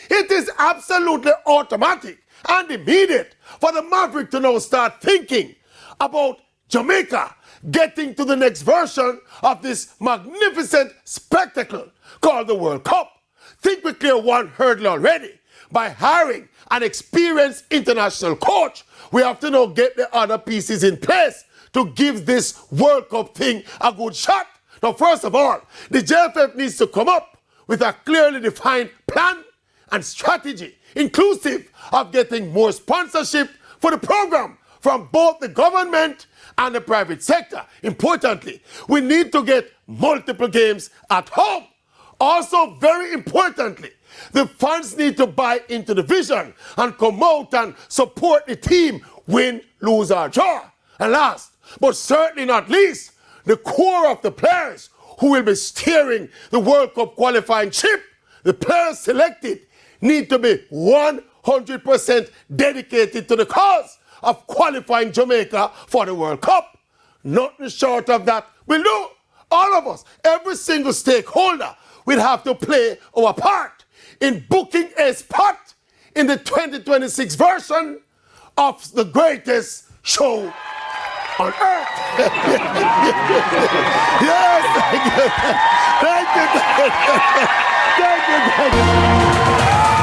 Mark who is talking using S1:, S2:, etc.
S1: It is absolutely automatic and immediate for the Maverick to now start thinking about Jamaica getting to the next version of this magnificent spectacle called the World Cup. Think we clear one hurdle already. By hiring an experienced international coach, we have to now get the other pieces in place to give this World Cup thing a good shot. Now, first of all, the JFF needs to come up with a clearly defined plan and strategy, inclusive of getting more sponsorship for the program from both the government and the private sector. Importantly, we need to get multiple games at home. Also, very importantly, the fans need to buy into the vision and come out and support the team, win, lose or draw. And last, but certainly not least, the core of the players who will be steering the World Cup qualifying ship, the players selected, need to be 100% dedicated to the cause of qualifying Jamaica for the World Cup. Nothing short of that will do. All of us, every single stakeholder, will have to play our part in booking a spot in the 2026 version of the greatest show on earth. Yes, thank you. Thank you. Thank you.